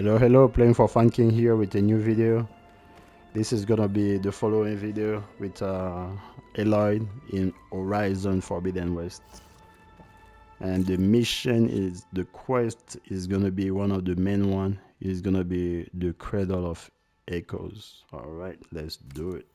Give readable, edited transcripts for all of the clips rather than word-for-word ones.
Hello, playing for funkinG here with a new video. This is gonna be the following video with Aloy in Horizon Forbidden West. And the mission is, the quest is gonna be one of the main one. Is gonna be the Cradle of Echoes. Alright, let's do it.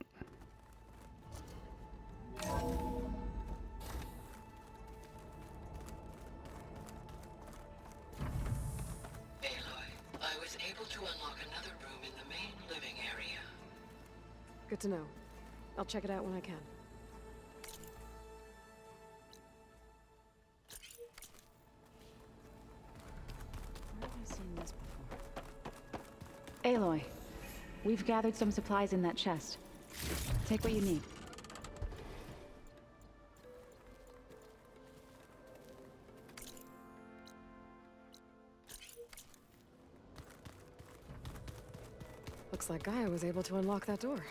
Good to know. I'll check it out when I can. Where have I seen this before? Aloy, we've gathered some supplies in that chest. Take what you need. Looks like Gaia was able to unlock that door.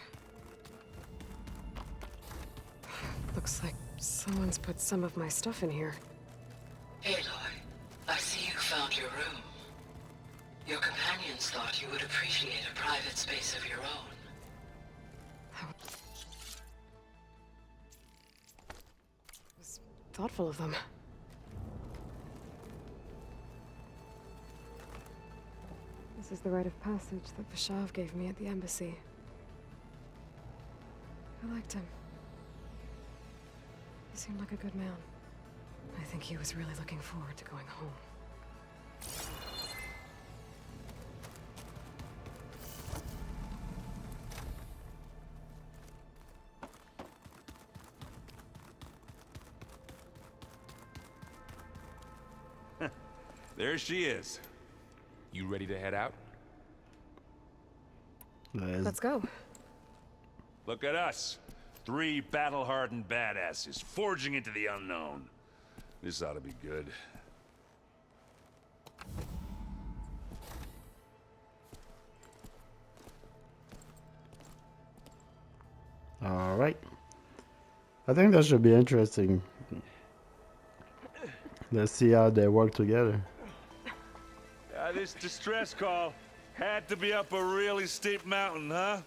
Looks like someone's put some of my stuff in here. Aloy, I see you found your room. Your companions thought you would appreciate a private space of your own. It was thoughtful of them. This is the rite of passage that Vashav gave me at the embassy. I liked him. He seemed like a good man. I think he was really looking forward to going home. There she is. You ready to head out? Let's go. Look at us. 3 battle-hardened badasses forging into the unknown. This ought to be good. Alright. I think that should be interesting. Let's see how they work together. This distress call had to be up a really steep mountain, huh?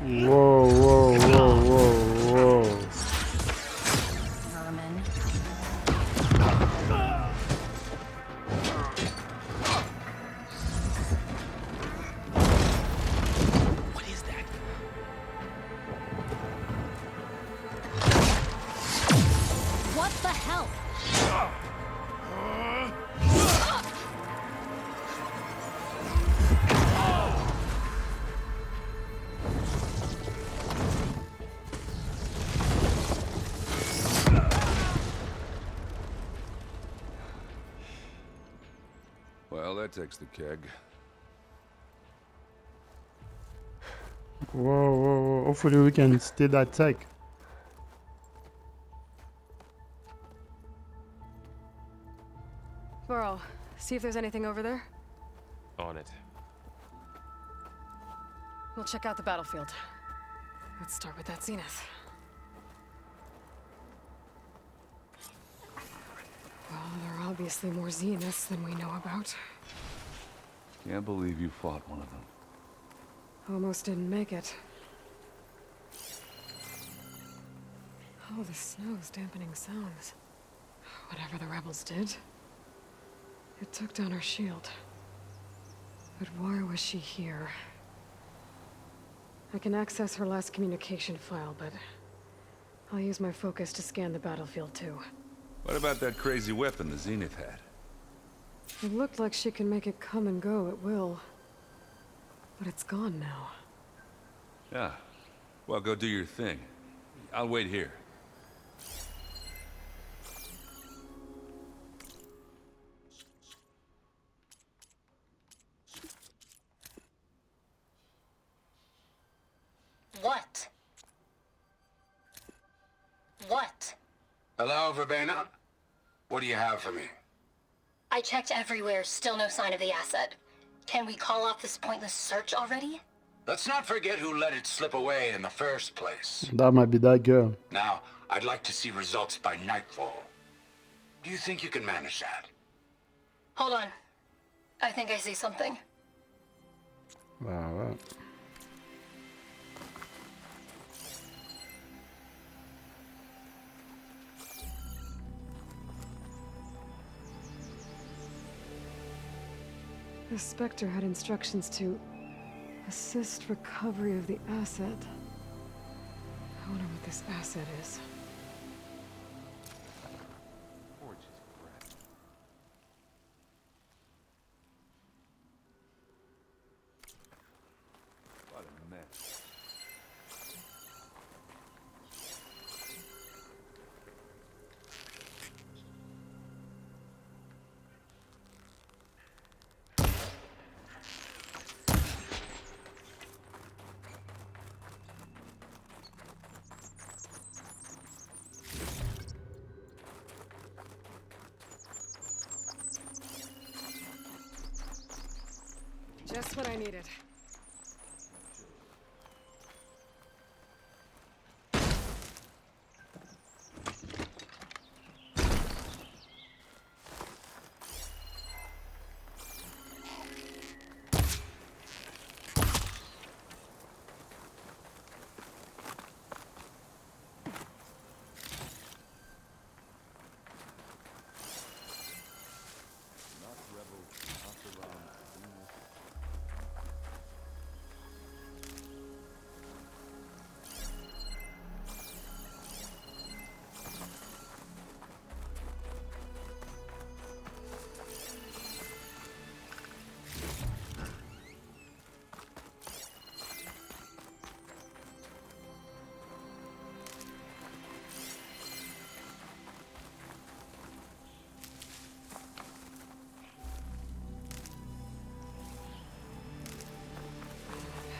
Whoa, whoa, whoa, whoa, whoa. Vermin. What is that? What the hell? Well, that takes the keg. Whoa, whoa, whoa. Hopefully we can steal that tech. Burrow, see if there's anything over there. On it. We'll check out the battlefield. Let's start with that zenith. Well, there are obviously more zeniths than we know about. Can't believe you fought one of them. Almost didn't make it. Oh, the snow's dampening sounds. Whatever the rebels did, it took down her shield. But why was she here? I can access her last communication file, but I'll use my focus to scan the battlefield too. What about that crazy weapon the Zenith had? It looked like she can make it come and go at will. But it's gone now. Yeah. Well, go do your thing. I'll wait here. What? What? Hello, Verbena? What do you have for me? I checked everywhere, still no sign of the asset. Can we call off this pointless search already? Let's not forget who let it slip away in the first place. That might be that girl. Now, I'd like to see results by nightfall. Do you think you can manage that? Hold on. I think I see something. Alright. The Spectre had instructions to assist recovery of the asset. I wonder what this asset is. What a mess. Just what I needed.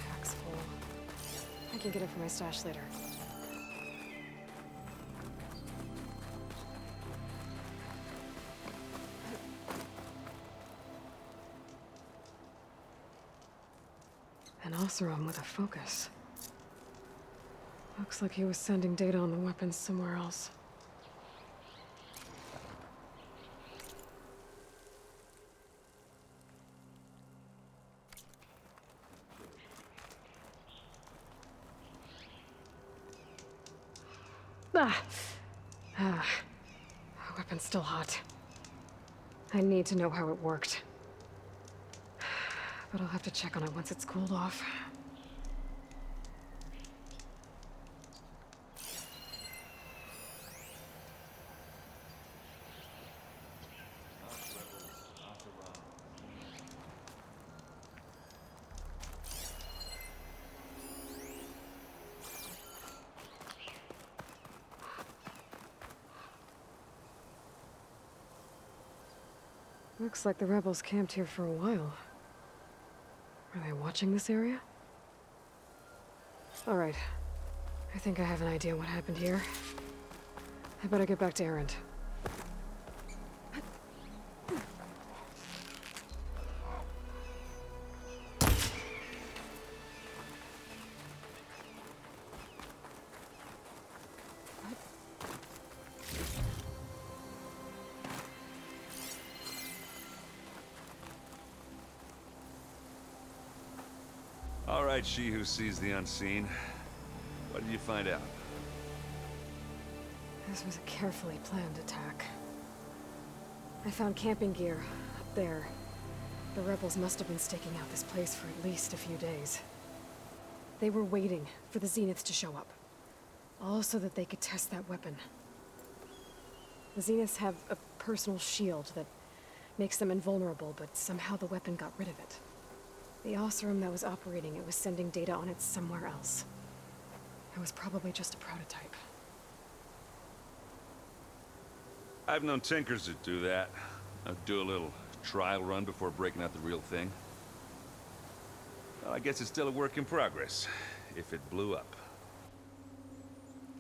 Pack's full. I can get it from my stash later. An Oseram with a focus. Looks like he was sending data on the weapons somewhere else. Ah. Weapon's still hot. I need to know how it worked. But I'll have to check on it once it's cooled off. Looks like the rebels camped here for a while. Are they watching this area? All right. I think I have an idea what happened here. I better get back to Erend. All right, she who sees the unseen. What did you find out? This was a carefully planned attack. I found camping gear up there. The rebels must have been staking out this place for at least a few days. They were waiting for the Zeniths to show up. All so that they could test that weapon. The Zeniths have a personal shield that makes them invulnerable, but somehow the weapon got rid of it. The Oseram that was operating it was sending data on it somewhere else. It was probably just a prototype. I've known tinkers that do that. I'll do a little trial run before breaking out the real thing. Well, I guess it's still a work in progress, if it blew up.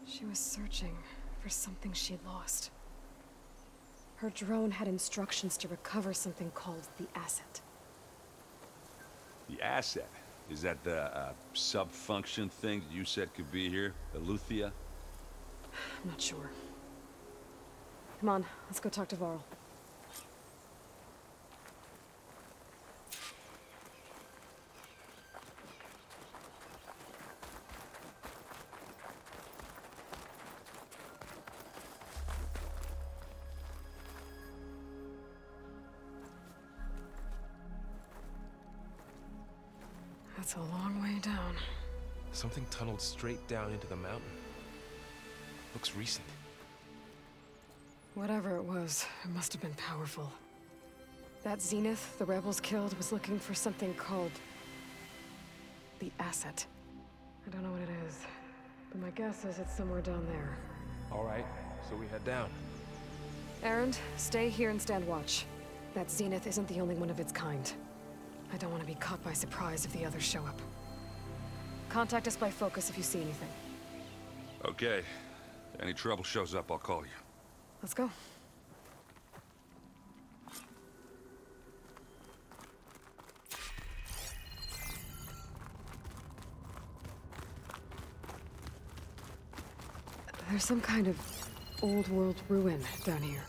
She was searching for something she'd lost. Her drone had instructions to recover something called the asset. The asset? Is that the sub-function thing that you said could be here? Aletheia? I'm not sure. Come on, let's go talk to Varl. That's a long way down. Something tunneled straight down into the mountain. Looks recent. Whatever it was, it must have been powerful. That Zenith the rebels killed was looking for something called the asset. I don't know what it is, but my guess is it's somewhere down there. All right, so we head down. Erend, stay here and stand watch. That Zenith isn't the only one of its kind. I don't want to be caught by surprise if the others show up. Contact us by focus if you see anything. Okay. Any trouble shows up, I'll call you. Let's go. There's some kind of old world ruin down here.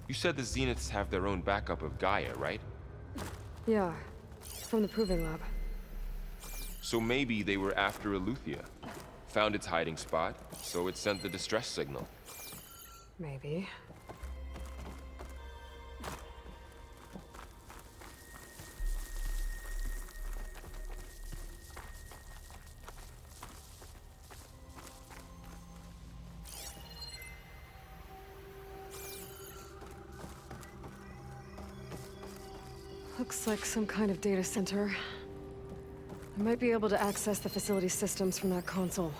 You said the Zeniths have their own backup of Gaia, right? Yeah, from the proving lab. So maybe they were after Aletheia. Found its hiding spot, so it sent the distress signal. Maybe. Looks like some kind of data center. I might be able to access the facility systems from that console.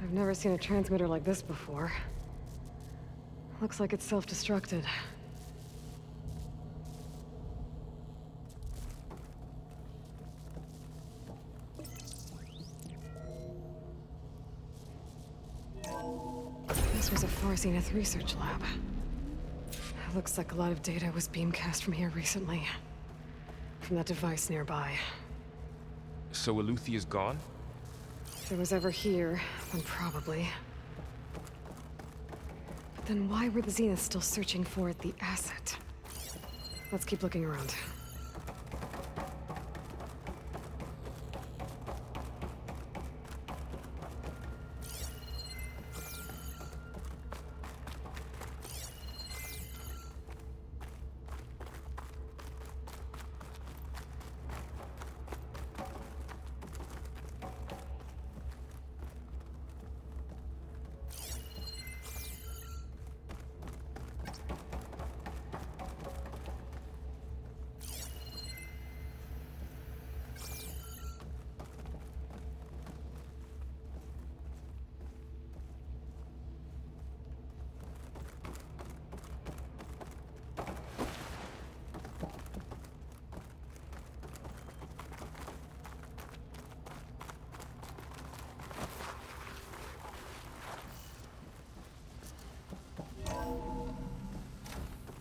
I've never seen a transmitter like this before. Looks like it's self-destructed. This was a Far Zenith research lab. Looks like a lot of data was beamcast from here recently. From that device nearby. So Aletheia's gone? If it was ever here, then probably. But then why were the Zeniths still searching for the asset? Let's keep looking around.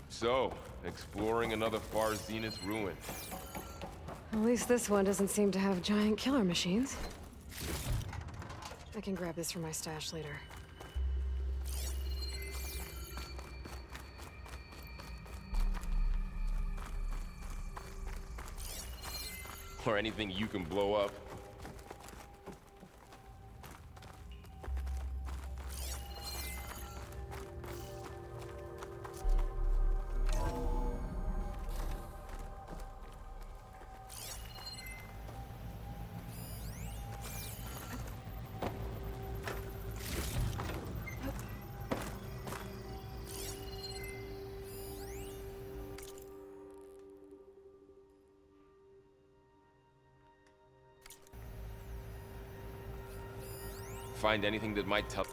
So, exploring another Far Zenith ruin. At least this one doesn't seem to have giant killer machines. I can grab this from my stash later. Or anything you can blow up. Find anything that might tell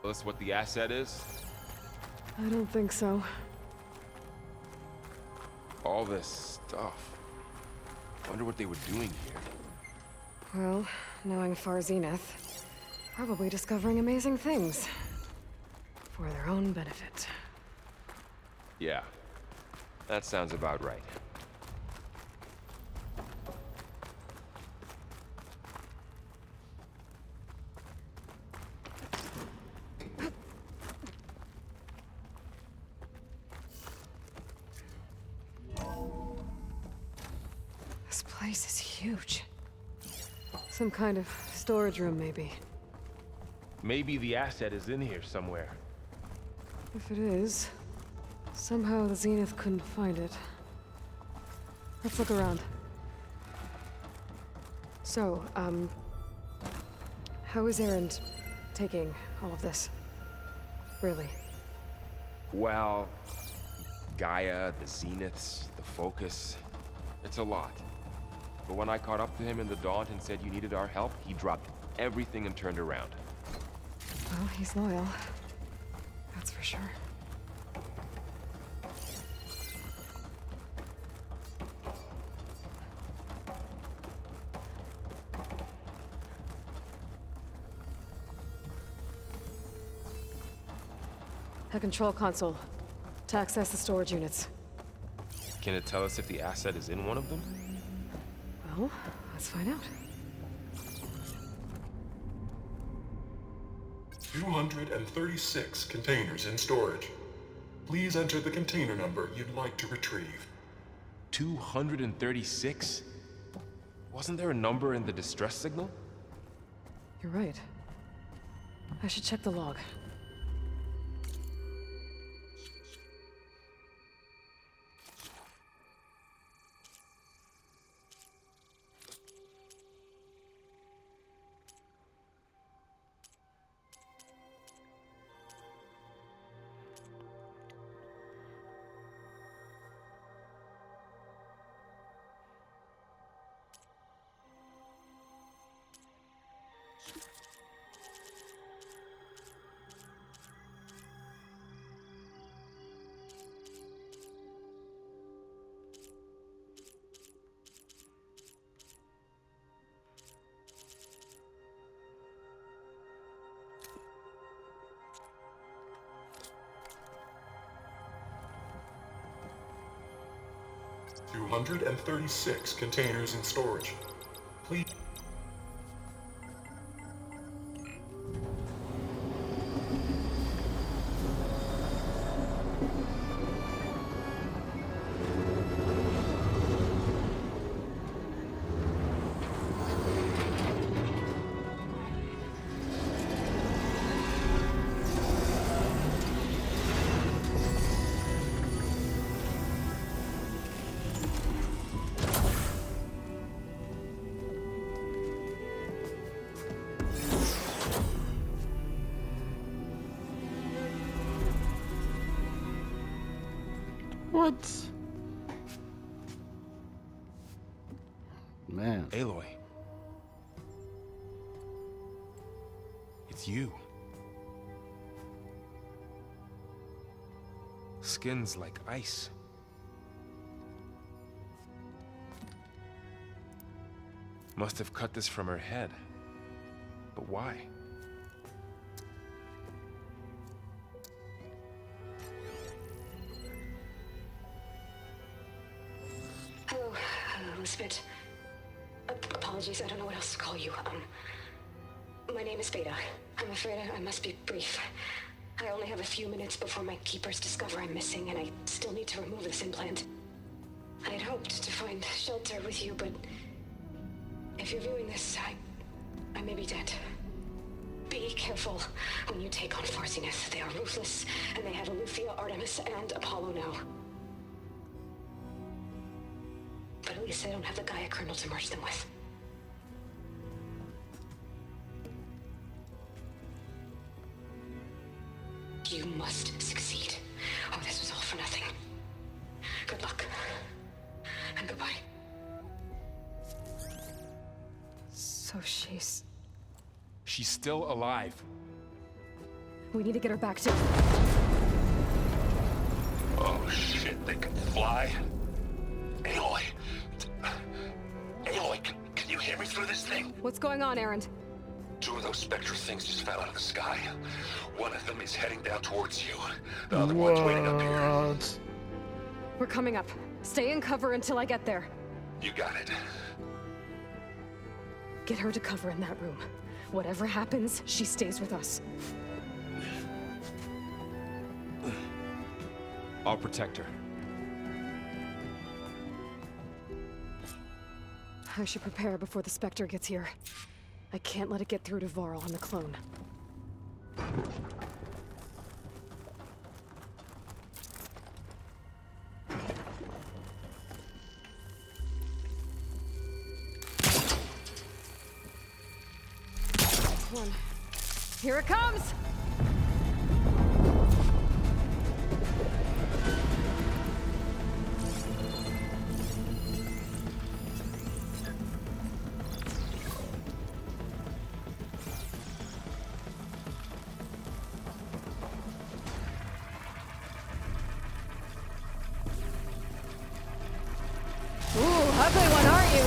us what the asset is? I don't think so. All this stuff. Wonder what they were doing here. Well, knowing Far Zenith, probably discovering amazing things. For their own benefit. Yeah, that sounds about right. This place is huge. Some kind of storage room, maybe. Maybe the asset is in here somewhere. If it is, somehow the Zenith couldn't find it. Let's look around. So, how is Erend taking all of this? Really? Well, Gaia, the Zeniths, the Focus. It's a lot. But when I caught up to him in the Daunt and said you needed our help, he dropped everything and turned around. Well, he's loyal. That's for sure. A control console to access the storage units. Can it tell us if the asset is in one of them? Well, let's find out. 236 containers in storage. Please enter the container number you'd like to retrieve. 236? Wasn't there a number in the distress signal? You're right. I should check the log. Two 236 containers in storage. Please. What? Man. Aloy. It's you. Skin's like ice. Must have cut this from her head. But why? Hello, Elizabeth. Apologies, I don't know what else to call you. My name is Beta. I'm afraid I must be brief. I only have a few minutes before my keepers discover I'm missing, and I still need to remove this implant. I had hoped to find shelter with you, but if you're viewing this, I may be dead. Be careful when you take on Far Zenith. They are ruthless, and they have Aletheia, Artemis, and Apollo now. But at least they don't have the Gaia kernel to merge them with. You must succeed, or this was all for nothing. Good luck. And goodbye. So she's... She's still alive. We need to get her back to... Oh shit, they can fly? Aloy! Aloy, can you hear me through this thing? What's going on, Erend? 2 of those spectral things just fell out of the sky. One of them is heading down towards you. The other one's waiting up here. What? We're coming up. Stay in cover until I get there. You got it. Get her to cover in that room. Whatever happens, she stays with us. I'll protect her. I should prepare before the Spectre gets here. I can't let it get through to Varl and the clone. One. Here it comes! Ugly one, aren't you?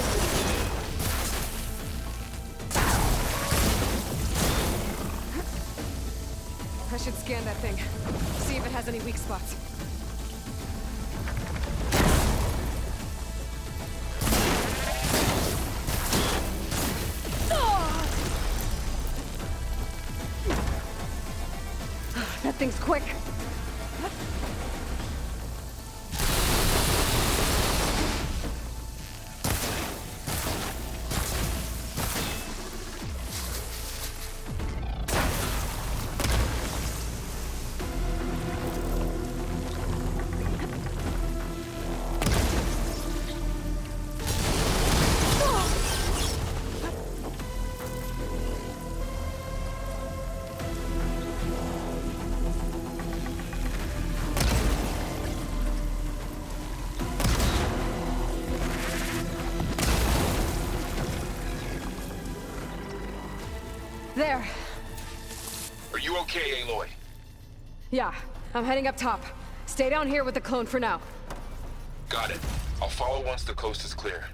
I should scan that thing. See if it has any weak spots. That thing's quick. There. Are you okay, Aloy? Yeah, I'm heading up top. Stay down here with the clone for now. Got it. I'll follow once the coast is clear.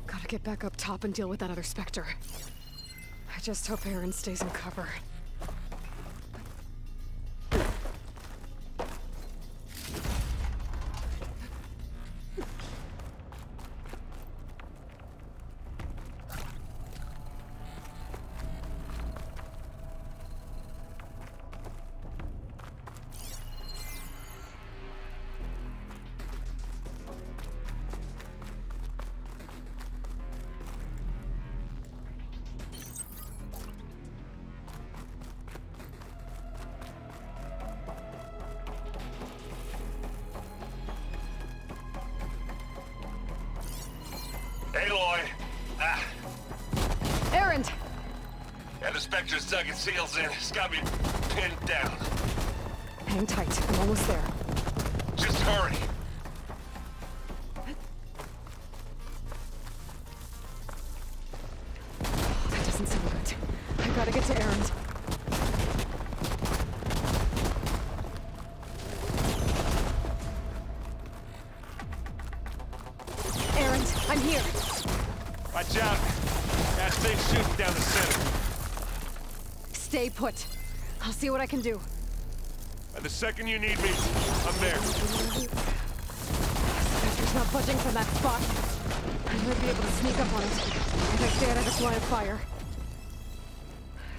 Gotta get back up top and deal with that other Spectre. I just hope Erend stays in cover. Aloy! Ah, Erend! yeah, the Spectre's dug its heels in. It's got me pinned down. Hang tight, I'm almost there. Just hurry. That doesn't sound good. I gotta get to Erend. Watch out! That thing's shooting down the center. Stay put. I'll see what I can do. And the second you need me, I'm there. Spectre's not budging from that spot. I might be able to sneak up on it if I stay out of this line of fire.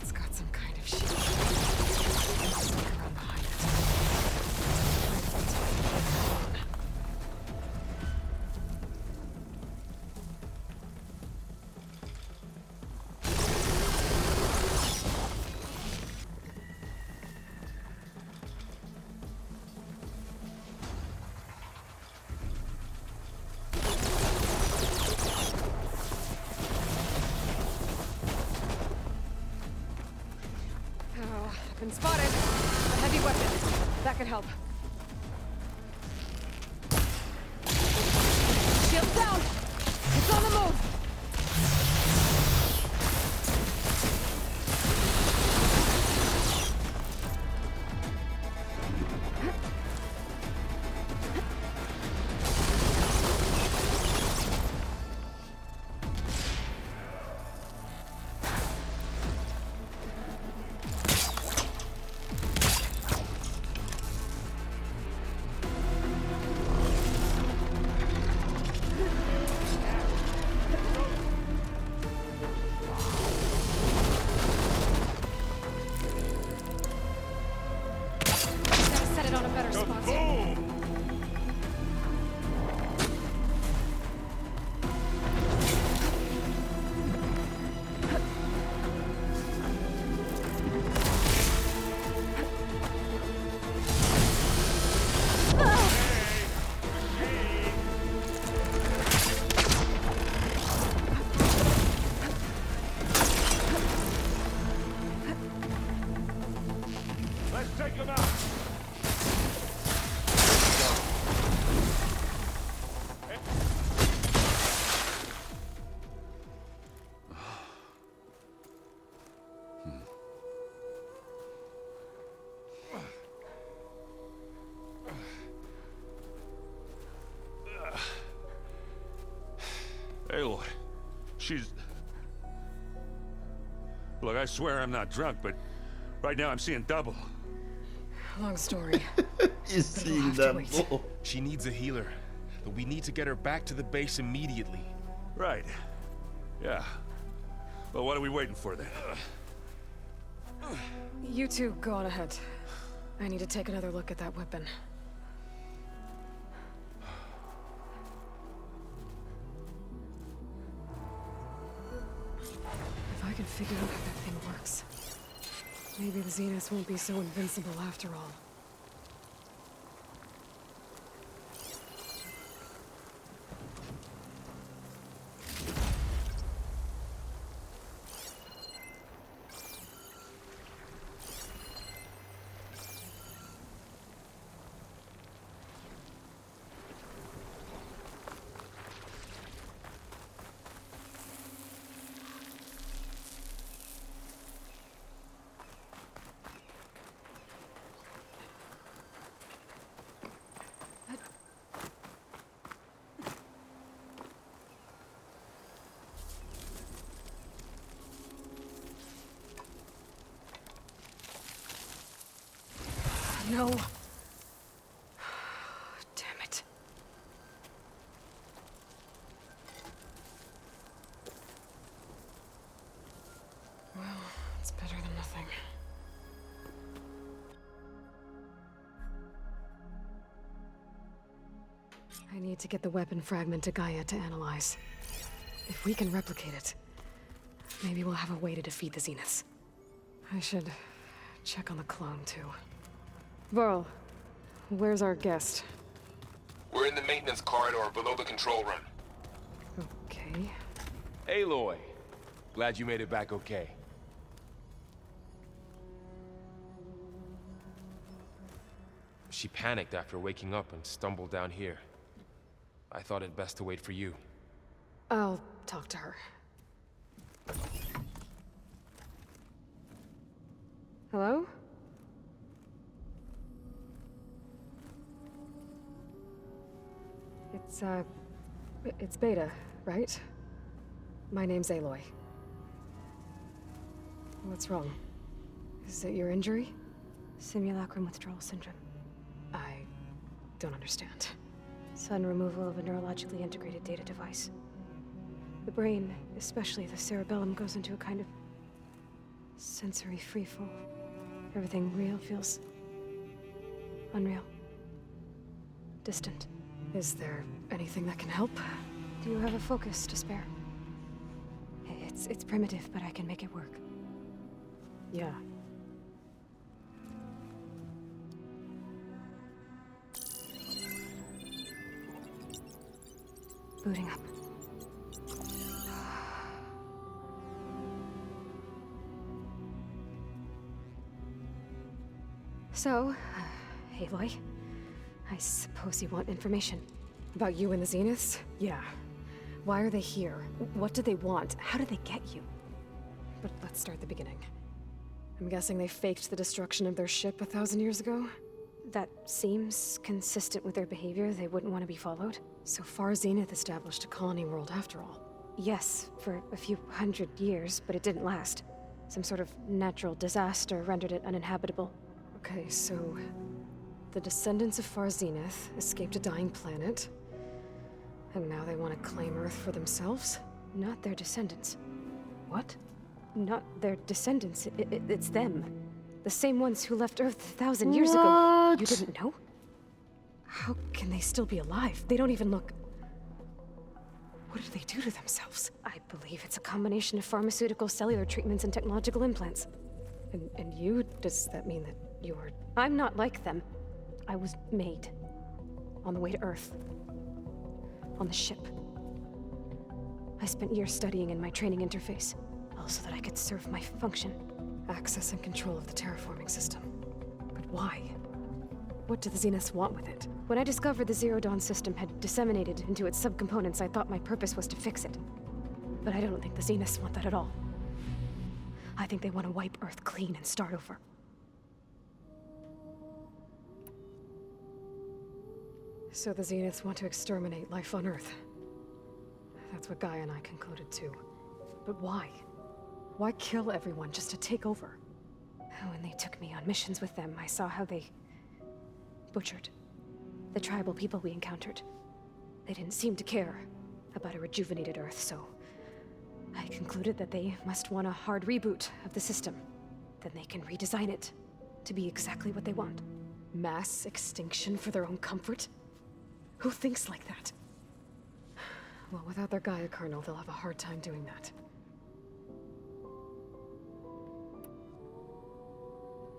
It's got some kind of shield. I'll sneak around behind it. Been spotted. A heavy weapon. That could help. Shield down! It's on the move! Aloy, she's... Look, I swear I'm not drunk, but right now I'm seeing double. Long story. He's seeing double. She needs a healer, but we need to get her back to the base immediately. Right. Yeah. Well, what are we waiting for then? You two go on ahead. I need to take another look at that weapon. If I can figure out how that thing works, maybe the Zeniths won't be so invincible after all. No. Damn it. Well, it's better than nothing. I need to get the weapon fragment to Gaia to analyze. If we can replicate it, maybe we'll have a way to defeat the Zeniths. I should check on the clone, too. Varl, where's our guest? We're in the maintenance corridor below the control room. Okay. Aloy, glad you made it back okay. She panicked after waking up and stumbled down here. I thought it best to wait for you. I'll talk to her. Hello? It's Beta, right? My name's Aloy. What's wrong? Is it your injury? Simulacrum withdrawal syndrome. I don't understand. Sudden removal of a neurologically integrated data device. The brain, especially the cerebellum, goes into a kind of sensory freefall. Everything real feels unreal. Distant. Is there anything that can help? Do you have a focus to spare? It's primitive, but I can make it work. Yeah. Booting up. So, Aloy, I suppose you want information. About you and the Zeniths? Yeah. Why are they here? What do they want? How did they get you? But let's start at the beginning. I'm guessing they faked the destruction of their ship 1,000 years ago? That seems consistent with their behavior. They wouldn't want to be followed. So far, Zenith established a colony world after all. Yes, for a few hundred years, but it didn't last. Some sort of natural disaster rendered it uninhabitable. Okay, so the descendants of Far Zenith escaped a dying planet, and now they want to claim Earth for themselves? Not their descendants. What? Not their descendants. It's them. The same ones who left Earth 1,000 years ago. You didn't know? How can they still be alive? They don't even look... What did they do to themselves? I believe it's a combination of pharmaceutical, cellular treatments, and technological implants. And you? Does that mean that you're... I'm not like them. I was made. On the way to Earth. On the ship. I spent years studying in my training interface, all so that I could serve my function. Access and control of the terraforming system. But why? What do the Zeniths want with it? When I discovered the Zero Dawn system had disseminated into its subcomponents, I thought my purpose was to fix it. But I don't think the Zeniths want that at all. I think they want to wipe Earth clean and start over. So the Zeniths want to exterminate life on Earth. That's what Gaia and I concluded too. But why? Why kill everyone just to take over? When they took me on missions with them, I saw how they butchered the tribal people we encountered. They didn't seem to care about a rejuvenated Earth, so I concluded that they must want a hard reboot of the system. Then they can redesign it to be exactly what they want. Mass extinction for their own comfort? Who thinks like that? Well, without their Gaia kernel, they'll have a hard time doing that.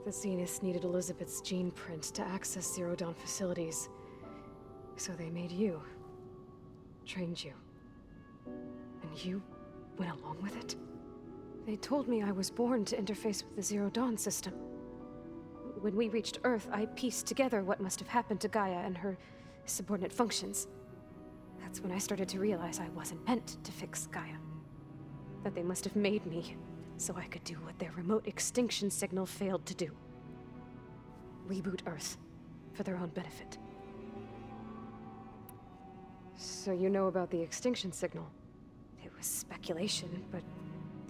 The Zeniths needed Elizabeth's gene print to access Zero Dawn facilities. So they made you. Trained you. And you went along with it? They told me I was born to interface with the Zero Dawn system. When we reached Earth, I pieced together what must have happened to Gaia and her subordinate functions. That's when I started to realize I wasn't meant to fix Gaia. That they must have made me so I could do what their remote extinction signal failed to do. Reboot Earth for their own benefit. So you know about the extinction signal? It was speculation, but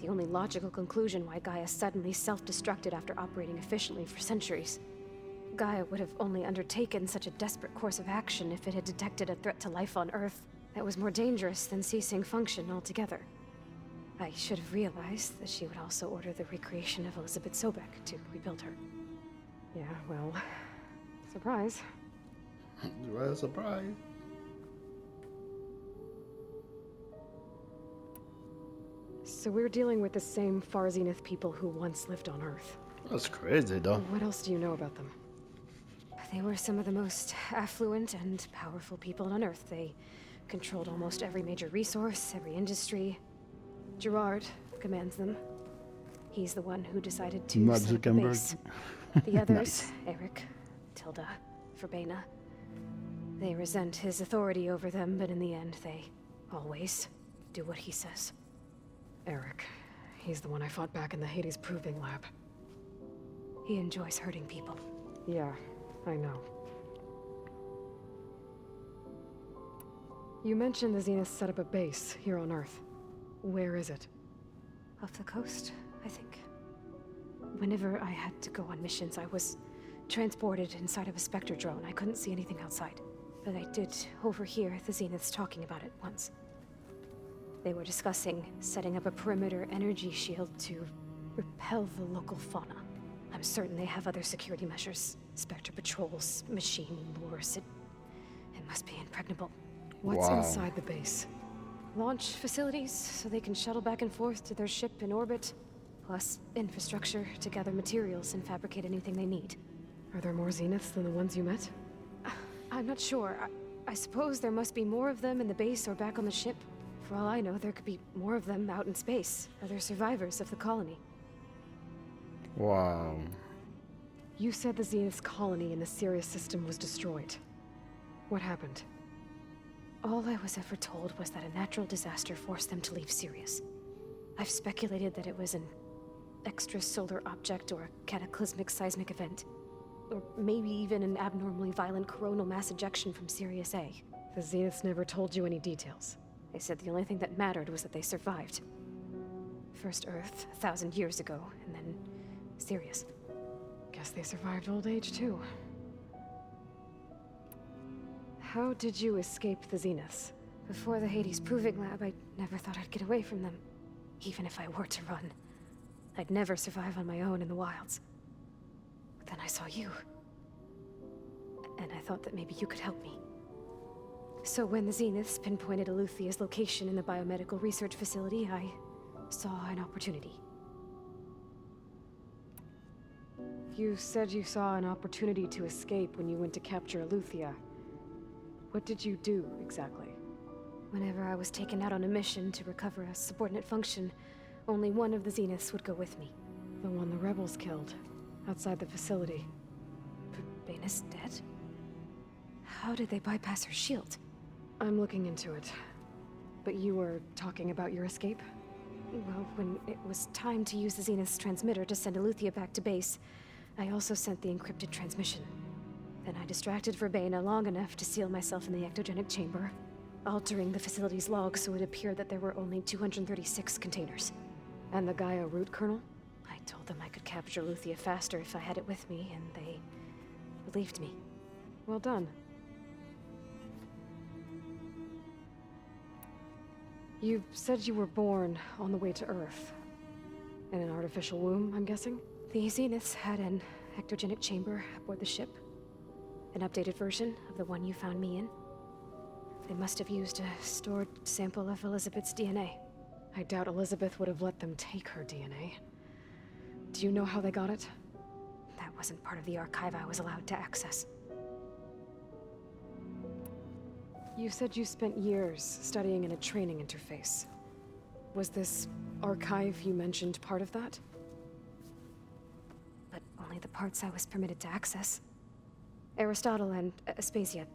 the only logical conclusion why Gaia suddenly self-destructed after operating efficiently for centuries. Gaia would have only undertaken such a desperate course of action if it had detected a threat to life on Earth that was more dangerous than ceasing function altogether. I should have realized that she would also order the recreation of Elizabeth Sobek to rebuild her. Yeah, well, surprise. Well, surprise. So we're dealing with the same Far Zenith people who once lived on Earth. That's crazy, though. What else do you know about them? They were some of the most affluent and powerful people on Earth. They controlled almost every major resource, every industry. Gerard commands them. He's the one who decided to Mark set up the Zuckerberg. base. The others, Nice. Eric, Tilda, Verbena, they resent his authority over them, but in the end, they always do what he says. Eric. He's the one I fought back in the Hades Proving Lab. He enjoys hurting people. Yeah, I know. You mentioned the Zeniths set up a base here on Earth. Where is it? Off the coast, I think. Whenever I had to go on missions, I was transported inside of a Spectre drone. I couldn't see anything outside. But I did overhear the Zeniths talking about it once. They were discussing setting up a perimeter energy shield to repel the local fauna. I'm certain they have other security measures. Spectre patrols, machine lures. It must be impregnable. What's Wow. inside the base? Launch facilities so they can shuttle back and forth to their ship in orbit. Plus infrastructure to gather materials and fabricate anything they need. Are there more Zeniths than the ones you met? I'm not sure. I suppose there must be more of them in the base or back on the ship. For all I know, there could be more of them out in space. Other survivors of the colony. Wow. You said the Zenith's colony in the Sirius system was destroyed. What happened? All I was ever told was that a natural disaster forced them to leave Sirius. I've speculated that it was an extrasolar object or a cataclysmic seismic event. Or maybe even an abnormally violent coronal mass ejection from Sirius A. The Zeniths never told you any details. They said the only thing that mattered was that they survived. First Earth, 1,000 years ago, and then Sirius. Guess they survived old age, too. How did you escape the Zeniths? Before the Hades Proving Lab, I never thought I'd get away from them. Even if I were to run. I'd never survive on my own in the wilds. But then I saw you. And I thought that maybe you could help me. So when the Zeniths pinpointed Eluthia's location in the biomedical research facility, I saw an opportunity. You said you saw an opportunity to escape when you went to capture Eluthia. What did you do, exactly? Whenever I was taken out on a mission to recover a subordinate function, only one of the Zeniths would go with me. The one the rebels killed, outside the facility. Bane's dead? How did they bypass her shield? I'm looking into it. But you were talking about your escape? Well, when it was time to use the Zenith's transmitter to send Eluthia back to base, I also sent the encrypted transmission. Then I distracted Verbena long enough to seal myself in the ectogenic chamber, altering the facility's log so it appeared that there were only 236 containers. And the Gaia root kernel? I told them I could capture Eluthia faster if I had it with me, and they believed me. Well done. You said you were born on the way to Earth. In an artificial womb, I'm guessing? The Zeniths had an ectogenic chamber aboard the ship. An updated version of the one you found me in. They must have used a stored sample of Elizabeth's DNA. I doubt Elizabeth would have let them take her DNA. Do you know how they got it? That wasn't part of the archive I was allowed to access. You said you spent years studying in a training interface. Was this archive you mentioned part of that? But only the parts I was permitted to access. Aristotle and Aspasia,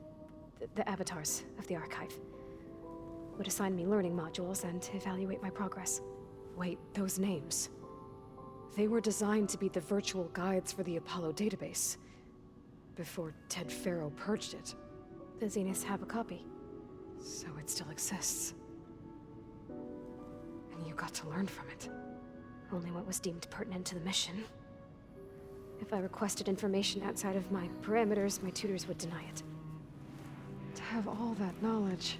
the avatars of the archive, would assign me learning modules and evaluate my progress. Wait, those names. They were designed to be the virtual guides for the Apollo database. Before Ted Faro purged it. The Zeniths have a copy. So it still exists. And you got to learn from it. Only what was deemed pertinent to the mission. If I requested information outside of my parameters, my tutors would deny it. To have all that knowledge,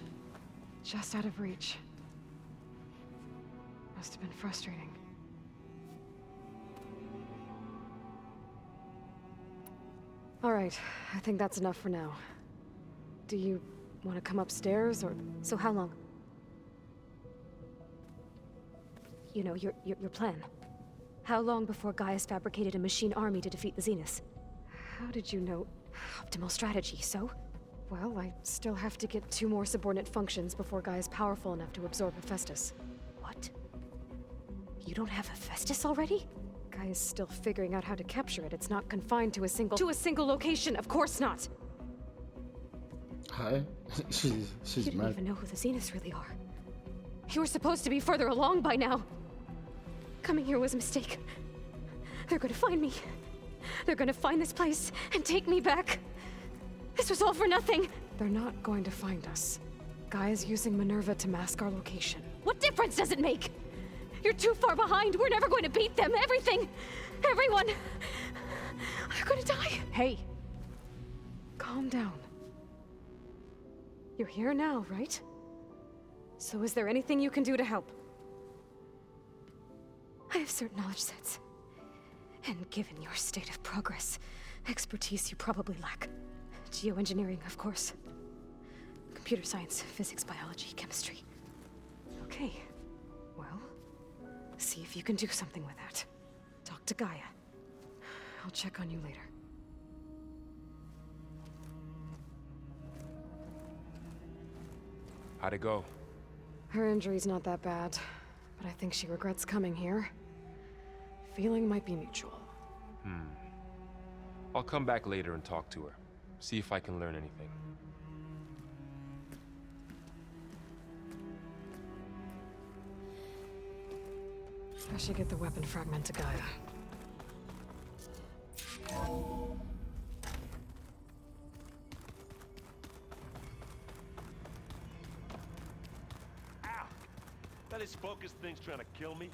just out of reach. Must have been frustrating. All right, I think that's enough for now. Do you want to come upstairs, or...? So how long? You know, your plan. How long before Gaia's fabricated a machine army to defeat the Zeniths? How did you know? Optimal strategy, so? Well, I still have to get 2 more subordinate functions before Gaia's powerful enough to absorb Hephaestus. What? You don't have Hephaestus already? Gaia's still figuring out how to capture it. It's not confined to a single... To a single location, of course not! Hi. she's You don't mad. even know who the Zeniths really are. You were supposed to be further along by now. Coming here was a mistake. They're gonna find me. They're gonna find this place and take me back. This was all for nothing. They're not going to find us. Gaia's using Minerva to mask our location. What difference does it make? You're too far behind. We're never going to beat them. Everything, everyone, are going to die. Hey, calm down. You're here now, right? So is there anything you can do to help? I have certain knowledge sets. And given your state of progress, expertise you probably lack. Geoengineering, of course. Computer science, physics, biology, chemistry. Okay, well, see if you can do something with that. Talk to Gaia. I'll check on you later. How'd it go? Her injury's not that bad, but I think she regrets coming here. Feeling might be mutual. I'll come back later and talk to her. See if I can learn anything. I should get the weapon fragment to Gaia. Ow! That is focus thing's trying to kill me.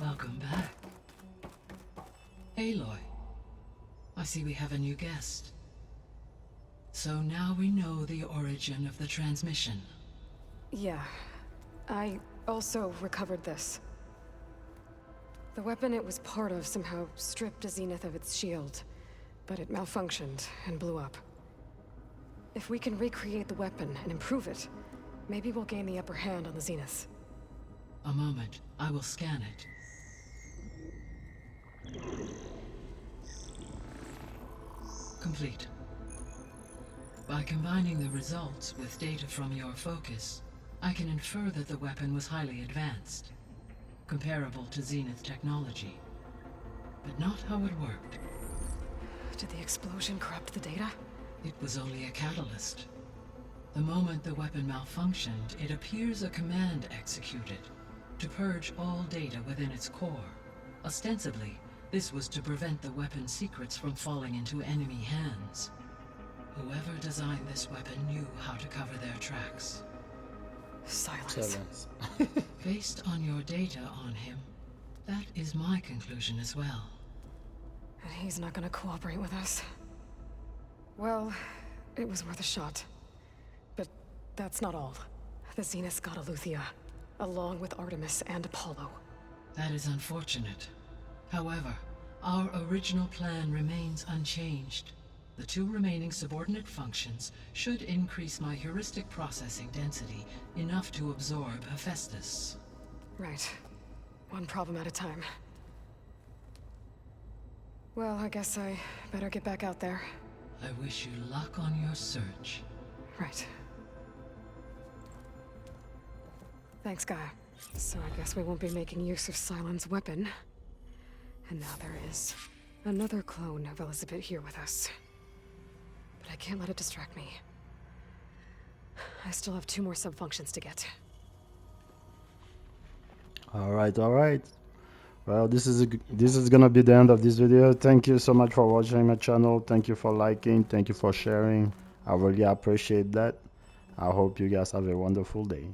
Welcome back. Aloy, I see we have a new guest. So now we know the origin of the transmission. Yeah. I also recovered this. The weapon it was part of somehow stripped a Zenith of its shield, but it malfunctioned and blew up. If we can recreate the weapon and improve it, maybe we'll gain the upper hand on the Zeniths. A moment, I will scan it. Complete. By combining the results with data from your focus, I can infer that the weapon was highly advanced, comparable to Zenith technology, but not how it worked. Did the explosion corrupt the data? It was only a catalyst. The moment the weapon malfunctioned, it appears a command executed to purge all data within its core. Ostensibly, this was to prevent the weapon's secrets from falling into enemy hands. Whoever designed this weapon knew how to cover their tracks. Silence. Based on your data on him, that is my conclusion as well. And he's not gonna cooperate with us. Well, it was worth a shot. But that's not all. The Zeniths got Aletheia, along with Artemis and Apollo. That is unfortunate. However, our original plan remains unchanged. The two remaining subordinate functions should increase my heuristic processing density enough to absorb Hephaestus. Right. One problem at a time. Well, I guess I better get back out there. I wish you luck on your search. Right. Thanks, Gaia. So I guess we won't be making use of Cylon's weapon. And now there is another clone of Elizabeth here with us. But I can't let it distract me. I still have 2 more sub-functions to get. All right. Well, this is gonna be the end of this video. Thank you so much for watching my channel. Thank you for liking. Thank you for sharing. I really appreciate that. I hope you guys have a wonderful day.